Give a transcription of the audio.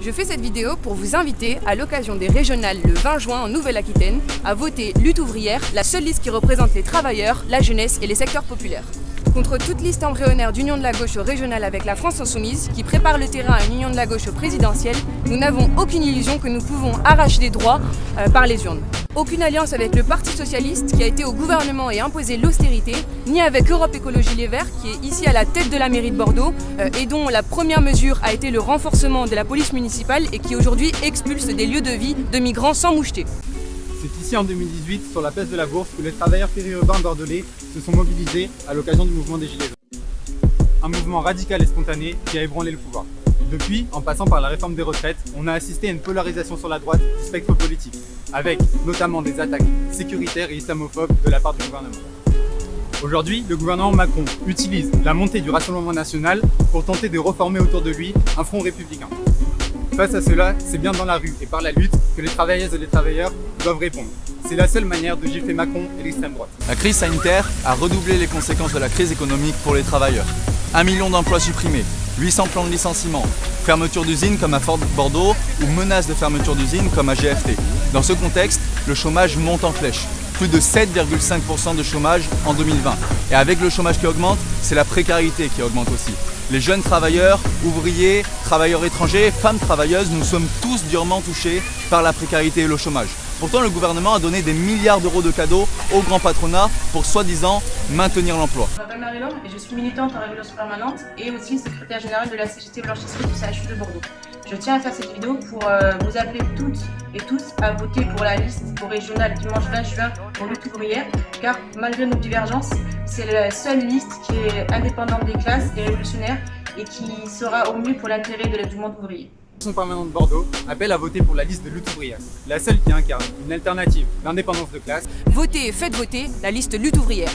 Je fais cette vidéo pour vous inviter, à l'occasion des régionales le 20 juin en Nouvelle-Aquitaine, à voter Lutte ouvrière, la seule liste qui représente les travailleurs, la jeunesse et les secteurs populaires. Contre toute liste embryonnaire d'union de la gauche au régional avec la France Insoumise, qui prépare le terrain à une union de la gauche au présidentiel, nous n'avons aucune illusion que nous pouvons arracher des droits par les urnes. Aucune alliance avec le Parti Socialiste qui a été au gouvernement et imposé l'austérité, ni avec Europe Écologie Les Verts qui est ici à la tête de la mairie de Bordeaux et dont la première mesure a été le renforcement de la police municipale et qui aujourd'hui expulse des lieux de vie de migrants sans moucheté. C'est ici en 2018, sur la place de la Bourse, que les travailleurs périurbains bordelais se sont mobilisés à l'occasion du mouvement des Gilets jaunes. Un mouvement radical et spontané qui a ébranlé le pouvoir. Depuis, en passant par la réforme des retraites, on a assisté à une polarisation sur la droite du spectre politique, avec notamment des attaques sécuritaires et islamophobes de la part du gouvernement. Aujourd'hui, le gouvernement Macron utilise la montée du Rassemblement national pour tenter de reformer autour de lui un front républicain. Face à cela, c'est bien dans la rue et par la lutte que les travailleuses et les travailleurs doivent répondre. C'est la seule manière de gifler Macron et l'extrême droite. La crise sanitaire a redoublé les conséquences de la crise économique pour les travailleurs. 1 million d'emplois supprimés, 800 plans de licenciement, fermeture d'usines comme à Fort Bordeaux ou menaces de fermeture d'usines comme à GFT. Dans ce contexte, le chômage monte en flèche. Plus de 7,5% de chômage en 2020. Et avec le chômage qui augmente, c'est la précarité qui augmente aussi. Les jeunes travailleurs, ouvriers, travailleurs étrangers, femmes travailleuses, nous sommes tous durement touchés par la précarité et le chômage. Pourtant, le gouvernement a donné des milliards d'euros de cadeaux au grand patronat pour soi-disant maintenir l'emploi. Je m'appelle Marie-Laure et je suis militante en Révolution permanente et aussi secrétaire générale de la CGT blanchisserie du CHU de Bordeaux. Je tiens à faire cette vidéo pour vous appeler toutes et tous à voter pour la liste au régional dimanche 20 juin pour Lutte ouvrière, car malgré nos divergences, c'est la seule liste qui est indépendante des classes et révolutionnaire et qui sera au mieux pour l'intérêt du monde ouvrier. La permanente de Bordeaux appelle à voter pour la liste de Lutte ouvrière, la seule qui incarne une alternative d'indépendance de classe. Votez et faites voter la liste Lutte ouvrière.